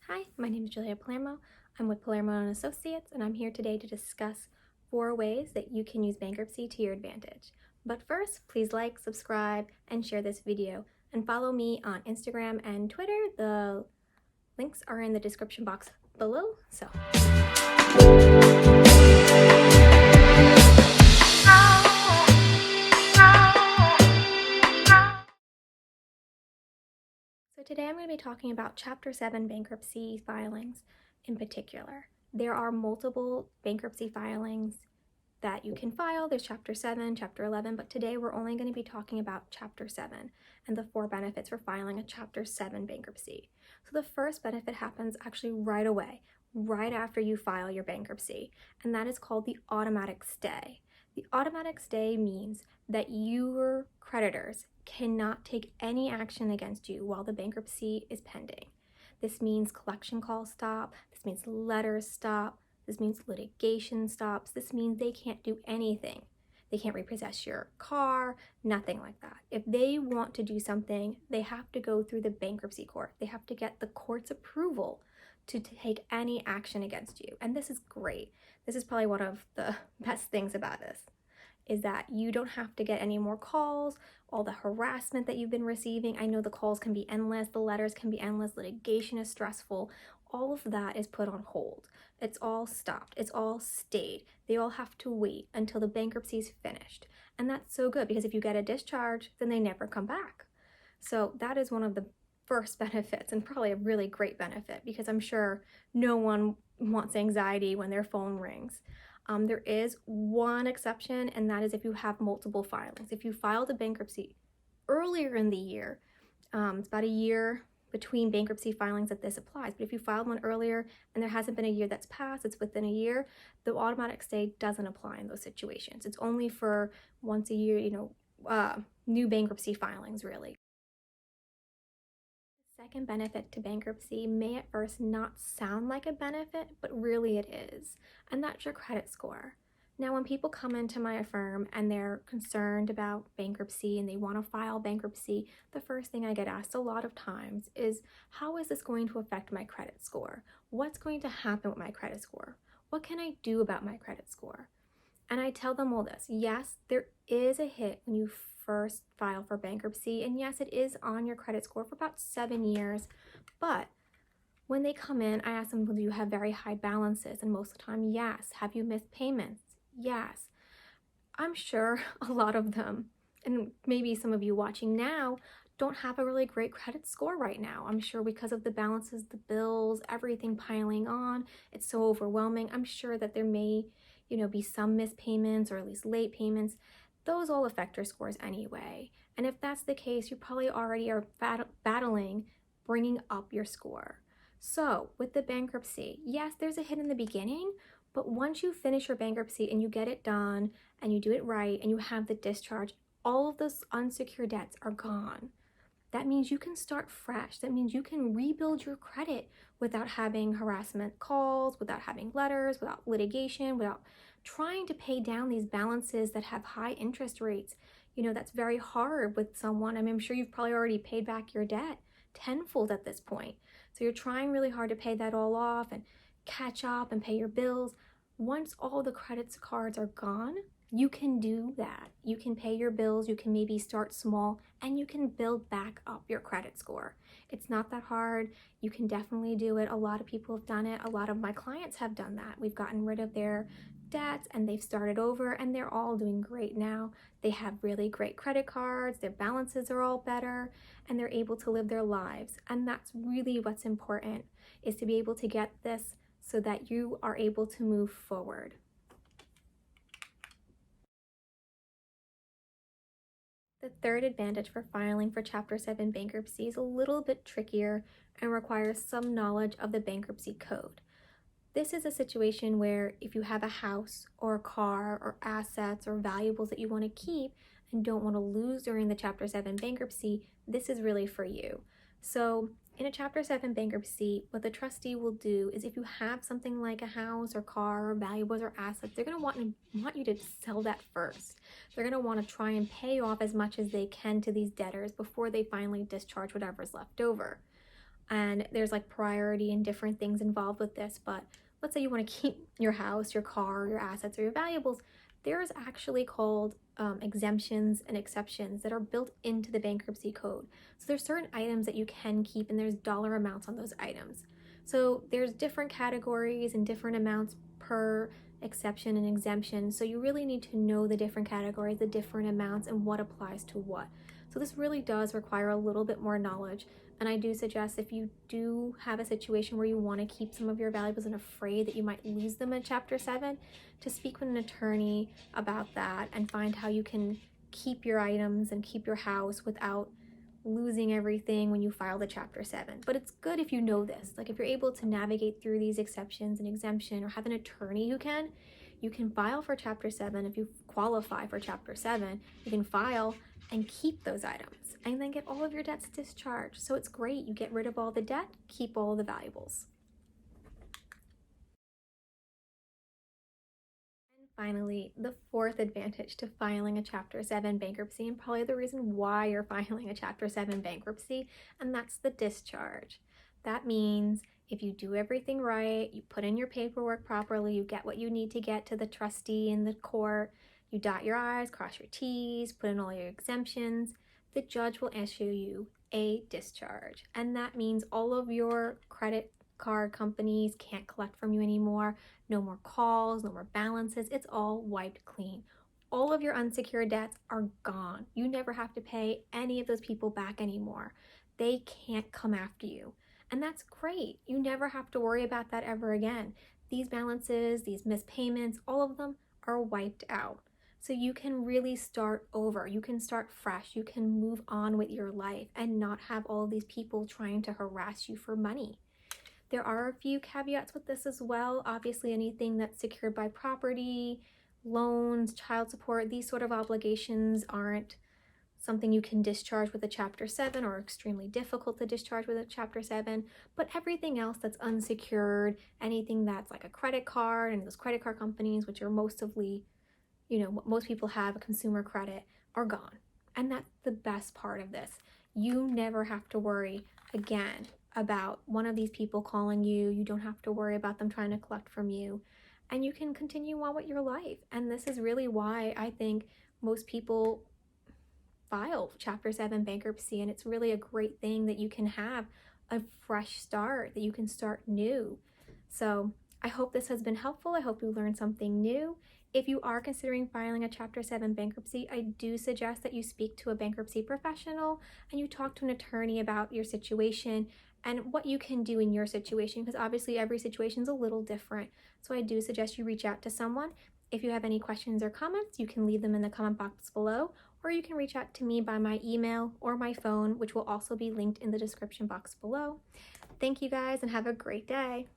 Hi, my name is Palermo. I'm with Palermo and Associates, and I'm here today to discuss 4 ways that you can use bankruptcy to your advantage. But first, please like, subscribe, and share this video, and follow me on Instagram and Twitter. The links are in the description box below. So today I'm going to be talking about Chapter 7 bankruptcy filings in particular. There are multiple bankruptcy filings that you can file. There's Chapter 7, Chapter 11, but today we're only going to be talking about Chapter 7 and the 4 benefits for filing a Chapter 7 bankruptcy. So the first benefit happens actually right away, right after you file your bankruptcy, and that is called the automatic stay. The automatic stay means that your creditors cannot take any action against you while the bankruptcy is pending. This means collection calls stop, this means letters stop, this means litigation stops, this means they can't do anything. They can't repossess your car, nothing like that. If they want to do something, they have to go through the bankruptcy court. They have to get the court's approval to take any action against you. And this is great. This is probably one of the best things about this, is that you don't have to get any more calls, all the harassment that you've been receiving. I know the calls can be endless, the letters can be endless, litigation is stressful. All of that is put on hold. It's all stopped. It's all stayed. They all have to wait until the bankruptcy is finished. And that's so good because if you get a discharge, then they never come back. So that is one of the first benefits, and probably a really great benefit, because I'm sure no one wants anxiety when their phone rings. There is one exception, and that is if you have multiple filings. If you filed a bankruptcy earlier in the year, it's about a year between bankruptcy filings that this applies. But if you filed one earlier and there hasn't been a year that's passed, it's within a year, the automatic stay doesn't apply in those situations. It's only for once a year, new bankruptcy filings, really. The second benefit to bankruptcy may at first not sound like a benefit, but really it is, and that's your credit score. Now, when people come into my firm and they're concerned about bankruptcy and they want to file bankruptcy, the first thing I get asked a lot of times is, how is this going to affect my credit score? What's going to happen with my credit score? What can I do about my credit score? And I tell them all this. Yes, there is a hit when you first file for bankruptcy, and yes, it is on your credit score for about 7 years, but when they come in, I ask them, well, do you have very high balances? And most of the time, yes. Have you missed payments? Yes. I'm sure a lot of them, and maybe some of you watching now, don't have a really great credit score right now. I'm sure because of the balances, the bills, everything piling on, it's so overwhelming. I'm sure that there may, be some missed payments or at least late payments. Those all affect your scores anyway. And if that's the case, you probably already are battling bringing up your score. So with the bankruptcy, yes, there's a hit in the beginning, but once you finish your bankruptcy and you get it done and you do it right and you have the discharge, all of those unsecured debts are gone. That means you can start fresh. That means you can rebuild your credit without having harassment calls, without having letters, without litigation, without trying to pay down these balances that have high interest rates. That's very hard with someone. I'm sure you've probably already paid back your debt tenfold at this point. So you're trying really hard to pay that all off and catch up and pay your bills. Once all the credit cards are gone, you can do that. You can pay your bills, you can maybe start small, and you can build back up your credit score. It's not that hard. You can definitely do it. A lot of people have done it. A lot of my clients have done that. We've gotten rid of their debts and they've started over, and they're all doing great now. They have really great credit cards, their balances are all better, and they're able to live their lives. And that's really what's important, is to be able to get this so that you are able to move forward. The third advantage for filing for Chapter 7 bankruptcy is a little bit trickier and requires some knowledge of the bankruptcy code. This is a situation where if you have a house or a car or assets or valuables that you want to keep and don't want to lose during the Chapter 7 bankruptcy, this is really for you. So in a Chapter 7 bankruptcy, what the trustee will do is, if you have something like a house or car or valuables or assets, they're going to want you to sell that first. They're going to want to try and pay off as much as they can to these debtors before they finally discharge whatever's left over. and there's like priority and different things involved with this. But let's say you want to keep your house, your car, your assets, or your valuables. There's actually called exemptions and exceptions that are built into the bankruptcy code. So there's certain items that you can keep, and there's dollar amounts on those items. So there's different categories and different amounts per exception and exemption. So you really need to know the different categories, the different amounts, and what applies to what. So this really does require a little bit more knowledge. And I do suggest, if you do have a situation where you want to keep some of your valuables and afraid that you might lose them in Chapter 7, to speak with an attorney about that and find how you can keep your items and keep your house without losing everything when you file the Chapter 7. But it's good if you know this. Like, if you're able to navigate through these exceptions and exemption, or have an attorney who can, you can file for Chapter 7. If you qualify for Chapter 7, you can file and keep those items and then get all of your debts discharged. So it's great. You get rid of all the debt, keep all of the valuables. And finally, the fourth advantage to filing a Chapter 7 bankruptcy, and probably the reason why you're filing a Chapter 7 bankruptcy, and that's the discharge. That means if you do everything right, you put in your paperwork properly, you get what you need to get to the trustee in the court, you dot your I's, cross your T's, put in all your exemptions, the judge will issue you a discharge. And that means all of your credit card companies can't collect from you anymore. No more calls, no more balances. It's all wiped clean. All of your unsecured debts are gone. You never have to pay any of those people back anymore. They can't come after you. And that's great. You never have to worry about that ever again. These balances, these missed payments, all of them are wiped out. So you can really start over. You can start fresh. You can move on with your life and not have all of these people trying to harass you for money. There are a few caveats with this as well. Obviously, anything that's secured by property, loans, child support, these sort of obligations aren't something you can discharge with a Chapter 7, or extremely difficult to discharge with a Chapter 7. But everything else that's unsecured, anything that's like a credit card, and those credit card companies, which are mostly, most people have a consumer credit, are gone. And that's the best part of this. You never have to worry again about one of these people calling you. You don't have to worry about them trying to collect from you, and you can continue on with your life. And this is really why I think most people file Chapter 7 bankruptcy, and it's really a great thing that you can have a fresh start, that you can start new. So I hope this has been helpful. I hope you learned something new. If you are considering filing a Chapter 7 bankruptcy, I do suggest that you speak to a bankruptcy professional and you talk to an attorney about your situation and what you can do in your situation, because obviously every situation is a little different. So I do suggest you reach out to someone. If you have any questions or comments, you can leave them in the comment box below, or you can reach out to me by my email or my phone, which will also be linked in the description box below. Thank you guys, and have a great day.